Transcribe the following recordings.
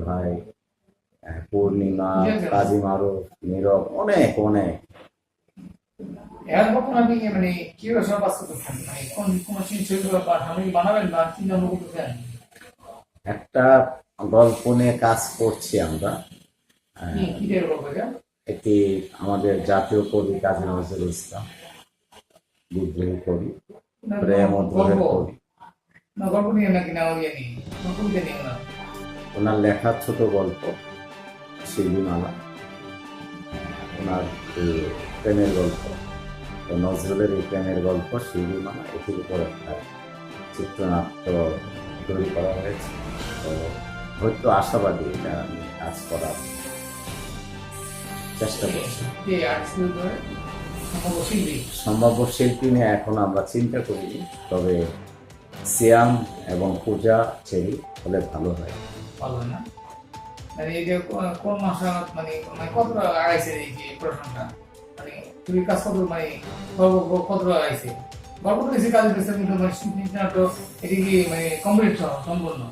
ভাই, পূর্ণিমা, কাজী মারুফ, নীরব, অনেক অনেক। এখন কখন আপনি মানে কিভাবে সময় পাস করতেছেন, মানে কোন কোন ছবিগুলো আপনি বানাবেন বা চিন্তা ভাবনা করতেছেন? একটা গল্প নিয়ে কাজ করছি আমরা। কি আহ, কি টাইপের গল্প এটা? এটি আমাদের জাতীয় কবি কাজী নজরুল ইসলাম, বিদ্রোহী কবি, না কোনো প্রেম ও গল্প, দ্রোহের কবি। না গল্প নিয়ে নাকি না ইয়ে নিয়ে, না কবিতা নিয়ে না? ওনার লেখা ছোট গল্প শিল্পীমালা, ওনার এই প্রেমের গল্প, তো নজরুলের এই প্রেমের গল্প শিল্পীমালা, এটির উপর একটা চিত্রনাট্য তৈরি করা হয়েছে। তো হয়তো আশাবাদী এটা আমি কাজ করার চেষ্টা করছি। যে আর্টিস্ট ধরে সম্ভব শিল্পী। সম্ভাব্য শিল্পী নিয়ে এখন আমরা চিন্তা করিনি, তবে সিয়াম এবং পূজা চেরি হলে ভালো হয়। ভালো না, মানে এই যে কোন মাসে মানে মানে কতটা আগাইছে এই যে প্রশ্নটা, মানে তুমি কাজ কত মানে গল্প কতটা আগাইছে? গল্প তো বেশি কাজ করছে কিন্তু মানে চিত্রনাট্য এটি কি মানে কমপ্লিট সম্পূর্ণ?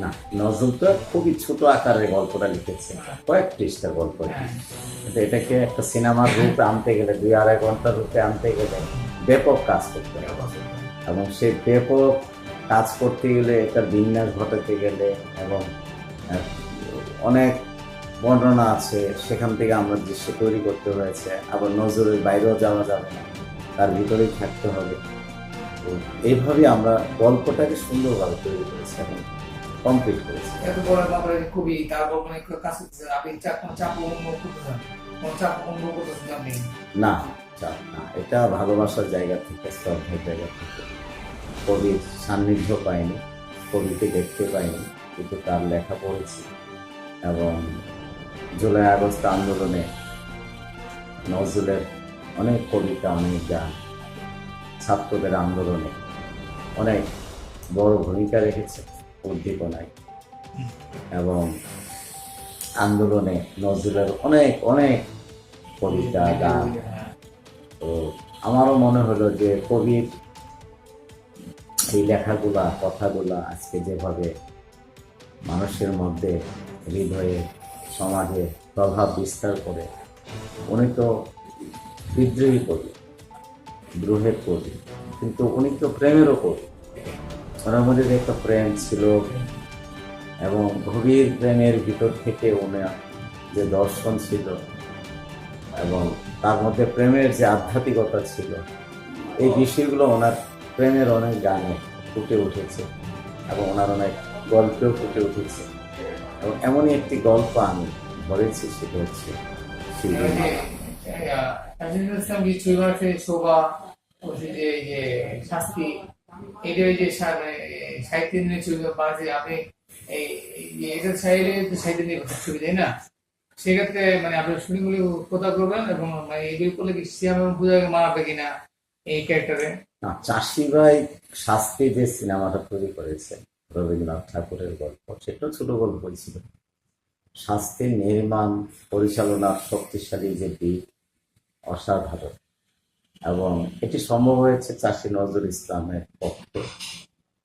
না, নজরুল তো খুবই ছোট আকারের গল্পটা লিখেছে, কয়েক পৃষ্ঠার গল্প এটি। হ্যাঁ। কিন্তু এটাকে একটা সিনেমার রূপে আনতে গেলে, 2-2.5 ঘন্টার রূপে আনতে গেলে ব্যাপক কাজ করতে হবে। এবং সেই ব্যাপক কাজ করতে গেলে একটা বিন্যাস ঘটাতে গেলে, এবং আহ, অনেক বর্ণনা আছে, সেখান থেকে আমরা দৃশ্য তৈরি করতে হয়েছে। আবার নজরের বাইরেও যাওয়া যাবে না, তার ভিতরেই থাকতে হবে। তো এইভাবে আমরা গল্পটাকে সুন্দরভাবে তৈরি করেছি এবং কমপ্লিট করেছি। এত বড় ব্যাপারে খুবই তারপর মানে কাজ করতেছে, আপনি চাপ কোনো চাপ অনুভব করতেছেন, কোনো চাপ অনুভব করতেছেন আপনি? না, চাপ না, এটা ভালোবাসার জায়গা থেকে, শ্রদ্ধার জায়গা থেকে। কবির সান্নিধ্য পাইনি, কবিকে দেখতে পাইনি, কিন্তু তার লেখা পড়েছি। এবং জুলাই আগস্ট আন্দোলনে নজরুলের অনেক কবিতা, অনেক গান ছাত্রদের আন্দোলনে অনেক বড় ভূমিকা রেখেছে উদ্দীপনায়। এবং আন্দোলনে নজরুলের অনেক অনেক কবিতা, গান। তো আমারও মনে হলো যে কবির এই লেখাগুলা, কথাগুলা আজকে যেভাবে মানুষের মধ্যে, হৃদয়ে, সমাজে প্রভাব বিস্তার করে। উনি তো বিদ্রোহী কবি, দ্রোহের কবি, কিন্তু উনি তো প্রেমেরও কবি। ওনার মধ্যে যে একটা প্রেম ছিল, এবং গভীর প্রেমের ভিতর থেকে ওনার যে দর্শন ছিল, এবং তার মধ্যে প্রেমের যে আধ্যাত্মিকতা ছিল, এই বিষয়গুলো ওনার প্রেমের অনেক গানে ফুটে উঠেছে, এবং ওনার অনেক গল্পেও ফুটে উঠেছে। এবং এমনই একটি গল্প আমি ধরেছি, সেটা হচ্ছে শিল্পী। ইসলাম কি চুইবাসে শোভা ও যে এই যে শাস্তি, এটা ওই যে সাহিত্য নিয়ে চুইবা বা যে আপনি এই এটা সাইডে সাহিত্য নিয়ে ছবি তাই না? সেক্ষেত্রে মানে আপনি শুটিংগুলি কোথা করবেন এবং মানে এগুলি করলে কি সিয়াম এবং পূজাকে মানাবে কিনা এই ক্যারেক্টারে? না, চাষি ভাই শাস্তি যে সিনেমাটা তৈরি করেছে, রবীন্দ্রনাথ ঠাকুরের গল্প, সেটাও ছোট গল্প ছিল। শাস্তির নির্মাণ, পরিচালনার শক্তিশালী যে দিক, অসাধারণ। এবং এটি সম্ভব হয়েছে চাষি নজরুল ইসলামের পক্ষে।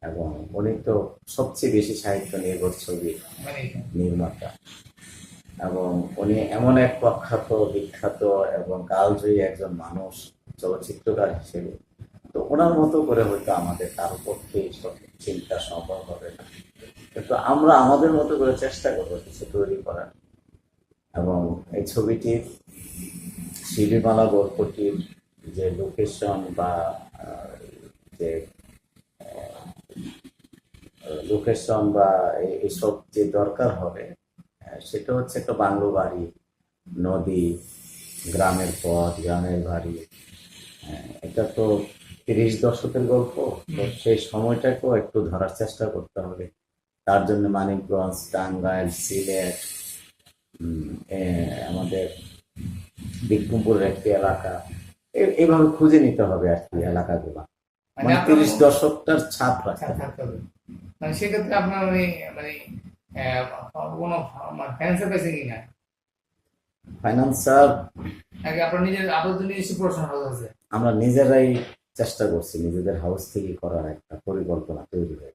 এবং উনি তো সবচেয়ে বেশি সাহিত্য নির্ভর ছবির মানে নির্মাতা। এবং উনি এমন এক প্রখ্যাত, বিখ্যাত এবং কালজয়ী একজন মানুষ, চলচ্চিত্রকার হিসেবে। তো ওনার মতো করে হয়তো আমাদের কারো পক্ষে এইসব চিন্তা সম্ভব হবে না, কিন্তু আমরা আমাদের মতো করে চেষ্টা করবো কিছু তৈরি করার। এবং এই ছবিটির শিল্পীমালা গল্পটির যে লোকেশন বা যে লোকেশন বা এইসব যে দরকার হবে, সেটা হচ্ছে একটা বাংলো বাড়ি, নদী, গ্রামের পথ, গ্রামের বাড়ি। এটা তো 30 দশকের গল্প, তো সেই সময়টাকেও একটু ধরার চেষ্টা করতে হবে। তার জন্য মানিকগঞ্জ, টাঙ্গাইল, সিলেট, আমাদের বিক্রমপুরের একটি এলাকা, এইভাবে খুঁজে নিতে হবে আর কি এলাকাগুলো, মানে মানে আপনার 30 দশকটার ছাপ রাখতে হবে। থাকতে হবে, মানে সেক্ষেত্রে আপনার মানে মানে কোনো ফাইন্যান্সের পাইছে কিনা, ফাইন্যান্সার নাকি আপনার নিজের আপাতত নিজস্ব পড়াশোনা হচ্ছে? আমরা নিজেরাই চেষ্টা করছি, নিজেদের হাউস থেকে করার একটা পরিকল্পনা তৈরি হয়েছে।